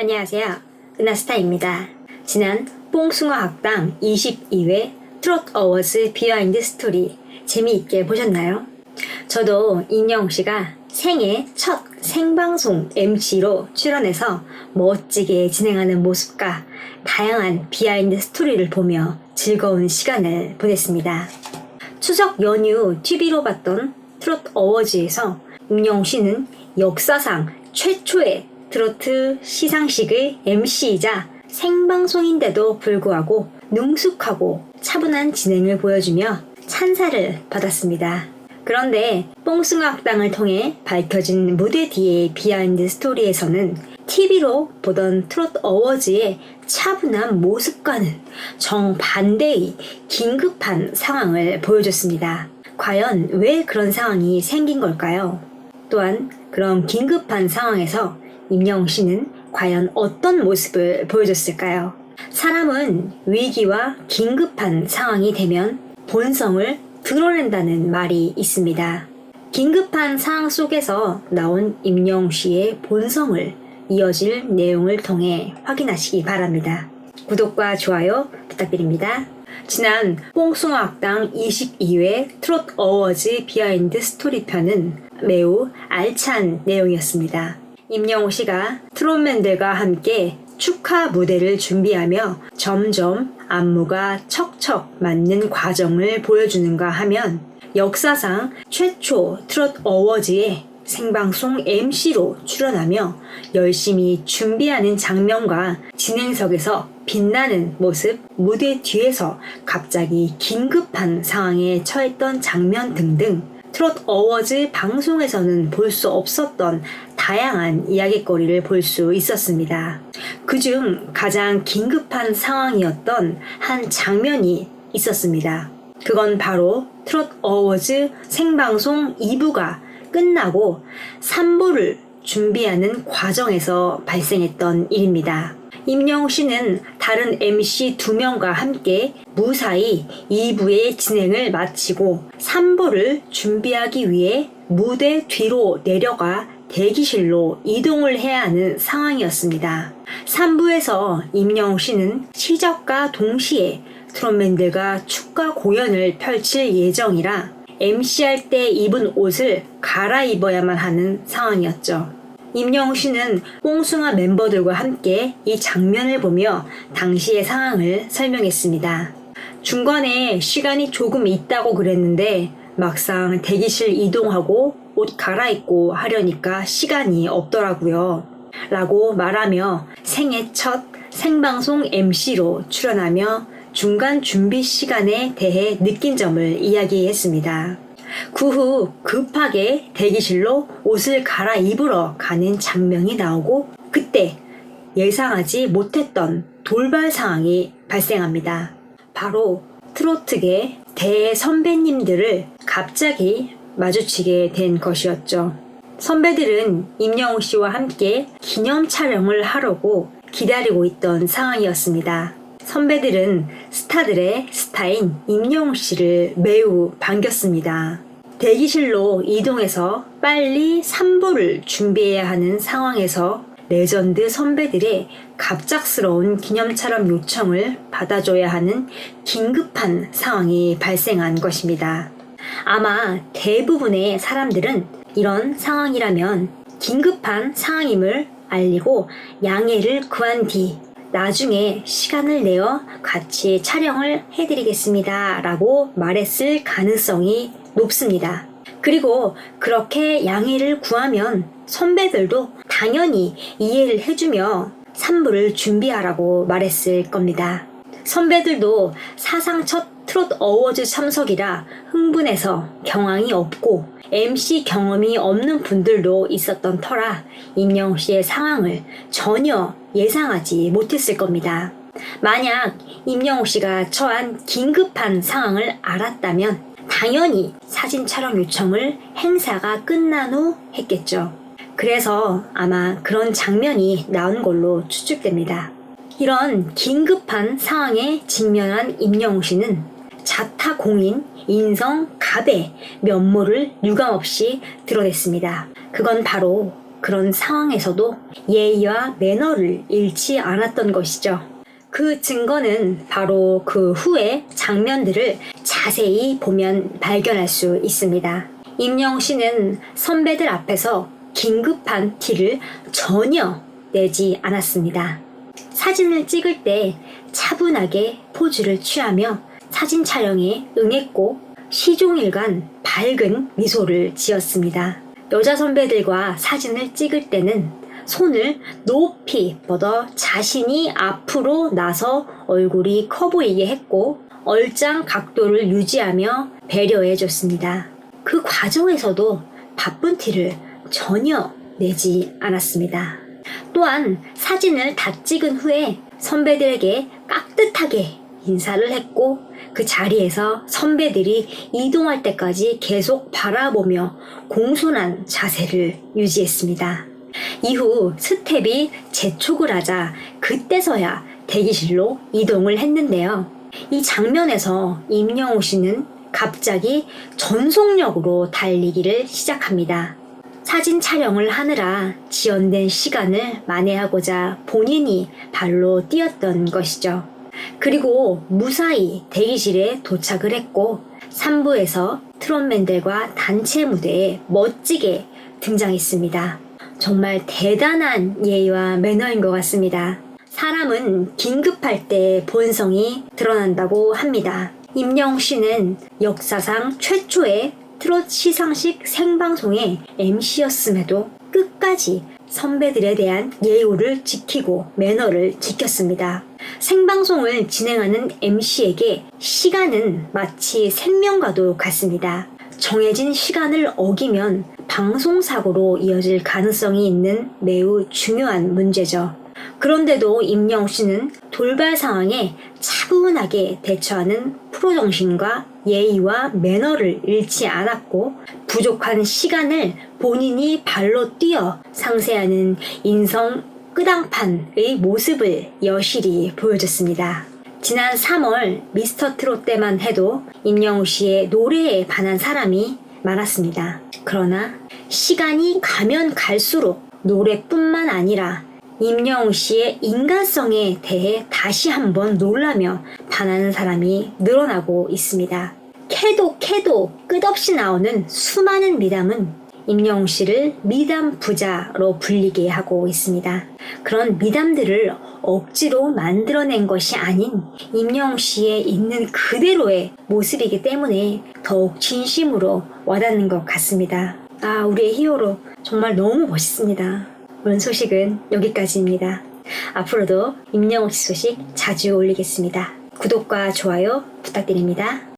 안녕하세요. 은하스타입니다. 지난 뽕숭아 학당 22회 트롯 어워즈 비하인드 스토리 재미있게 보셨나요? 저도 임영웅씨가 생애 첫 생방송 MC로 출연해서 멋지게 진행하는 모습과 다양한 비하인드 스토리를 보며 즐거운 시간을 보냈습니다. 추석 연휴 TV로 봤던 트롯 어워즈에서 임영웅씨는 역사상 최초의 트로트 시상식의 MC이자 생방송인데도 불구하고 능숙하고 차분한 진행을 보여주며 찬사를 받았습니다. 그런데 뽕숭아 학당을 통해 밝혀진 무대 뒤의 비하인드 스토리에서는 TV로 보던 트롯 어워즈의 차분한 모습과는 정반대의 긴급한 상황을 보여줬습니다. 과연 왜 그런 상황이 생긴 걸까요? 또한 그런 긴급한 상황에서 임영웅씨는 과연 어떤 모습을 보여줬을까요? 사람은 위기와 긴급한 상황이 되면 본성을 드러낸다는 말이 있습니다. 긴급한 상황 속에서 나온 임영웅씨의 본성을 이어질 내용을 통해 확인하시기 바랍니다. 구독과 좋아요 부탁드립니다. 지난 뽕숭아 학당 22회 트롯 어워즈 비하인드 스토리 편은 매우 알찬 내용이었습니다. 임영웅씨가 트롯맨들과 함께 축하 무대를 준비하며 점점 안무가 척척 맞는 과정을 보여주는가 하면 역사상 최초 트롯 어워즈의 생방송 MC로 출연하며 열심히 준비하는 장면과 진행석에서 빛나는 모습, 무대 뒤에서 갑자기 긴급한 상황에 처했던 장면 등등 트롯 어워즈 방송에서는 볼 수 없었던 다양한 이야깃거리를 볼 수 있었습니다. 그중 가장 긴급한 상황이었던 한 장면이 있었습니다. 그건 바로 트롯 어워즈 생방송 2부가 끝나고 3부를 준비하는 과정에서 발생했던 일입니다. 임영웅씨는 다른 MC 2명과 함께 무사히 2부의 진행을 마치고 3부를 준비하기 위해 무대 뒤로 내려가 대기실로 이동을 해야 하는 상황이었습니다. 3부에서 임영웅씨는 시작과 동시에 트롯맨들과 축가 공연을 펼칠 예정이라 MC할 때 입은 옷을 갈아입어야만 하는 상황이었죠. 임영웅씨는 뽕숭아 멤버들과 함께 이 장면을 보며 당시의 상황을 설명했습니다. 중간에 시간이 조금 있다고 그랬는데 막상 대기실 이동하고 옷 갈아입고 하려니까 시간이 없더라고요. 라고 말하며 생애 첫 생방송 MC로 출연하며 중간 준비 시간에 대해 느낀 점을 이야기했습니다. 그 후 급하게 대기실로 옷을 갈아입으러 가는 장면이 나오고 그때 예상하지 못했던 돌발 상황이 발생합니다. 바로 트로트계 대선배님들을 갑자기 마주치게 된 것이었죠. 선배들은 임영웅씨와 함께 기념 촬영을 하려고 기다리고 있던 상황이었습니다. 선배들은 스타들의 스타인 임영웅씨를 매우 반겼습니다. 대기실로 이동해서 빨리 3부를 준비해야 하는 상황에서 레전드 선배들의 갑작스러운 기념 촬영 요청을 받아줘야 하는 긴급한 상황이 발생한 것입니다. 아마 대부분의 사람들은 이런 상황이라면 긴급한 상황임을 알리고 양해를 구한 뒤 나중에 시간을 내어 같이 촬영을 해드리겠습니다 라고 말했을 가능성이 높습니다. 그리고 그렇게 양해를 구하면 선배들도 당연히 이해를 해주며 3부를 준비하라고 말했을 겁니다. 선배들도 사상 첫 트롯 어워즈 참석이라 흥분해서 경황이 없고 MC 경험이 없는 분들도 있었던 터라 임영웅씨의 상황을 전혀 예상하지 못했을 겁니다. 만약 임영웅씨가 처한 긴급한 상황을 알았다면 당연히 사진 촬영 요청을 행사가 끝난 후 했겠죠. 그래서 아마 그런 장면이 나온 걸로 추측됩니다. 이런 긴급한 상황에 직면한 임영웅씨는 자타공인, 인성, 갑의 면모를 유감없이 드러냈습니다. 그건 바로 그런 상황에서도 예의와 매너를 잃지 않았던 것이죠. 그 증거는 바로 그 후의 장면들을 자세히 보면 발견할 수 있습니다. 임영웅 씨는 선배들 앞에서 긴급한 티를 전혀 내지 않았습니다. 사진을 찍을 때 차분하게 포즈를 취하며 사진 촬영에 응했고 시종일관 밝은 미소를 지었습니다. 여자 선배들과 사진을 찍을 때는 손을 높이 뻗어 자신이 앞으로 나서 얼굴이 커 보이게 했고 얼짱 각도를 유지하며 배려해줬습니다. 그 과정에서도 바쁜 티를 전혀 내지 않았습니다. 또한 사진을 다 찍은 후에 선배들에게 깍듯하게 인사를 했고 그 자리에서 선배들이 이동할 때까지 계속 바라보며 공손한 자세를 유지했습니다. 이후 스텝이 재촉을 하자 그때서야 대기실로 이동을 했는데요. 이 장면에서 임영웅 씨는 갑자기 전속력으로 달리기를 시작합니다. 사진 촬영을 하느라 지연된 시간을 만회하고자 본인이 발로 뛰었던 것이죠. 그리고 무사히 대기실에 도착을 했고 3부에서 트롯맨들과 단체 무대에 멋지게 등장했습니다. 정말 대단한 예의와 매너인 것 같습니다. 사람은 긴급할 때 본성이 드러난다고 합니다. 임영웅 씨는 역사상 최초의 트롯 시상식 생방송의 MC였음에도 끝까지 선배들에 대한 예우를 지키고 매너를 지켰습니다. 생방송을 진행하는 MC에게 시간은 마치 생명과도 같습니다. 정해진 시간을 어기면 방송사고로 이어질 가능성이 있는 매우 중요한 문제죠. 그런데도 임영웅 씨는 돌발 상황에 차분하게 대처하는 프로 정신과 예의와 매너를 잃지 않았고 부족한 시간을 본인이 발로 뛰어 상세하는 인성 끄당판의 모습을 여실히 보여줬습니다. 지난 3월 미스터 트롯 때만 해도 임영웅 씨의 노래에 반한 사람이 많았습니다. 그러나 시간이 가면 갈수록 노래뿐만 아니라 임영웅 씨의 인간성에 대해 다시 한번 놀라며 반하는 사람이 늘어나고 있습니다. 캐도 끝없이 나오는 수많은 미담은 임영웅 씨를 미담 부자로 불리게 하고 있습니다. 그런 미담들을 억지로 만들어낸 것이 아닌 임영웅 씨의 있는 그대로의 모습이기 때문에 더욱 진심으로 와닿는 것 같습니다. 우리의 히어로 정말 너무 멋있습니다. 오늘 소식은 여기까지입니다. 앞으로도 임영웅 씨 소식 자주 올리겠습니다. 구독과 좋아요 부탁드립니다.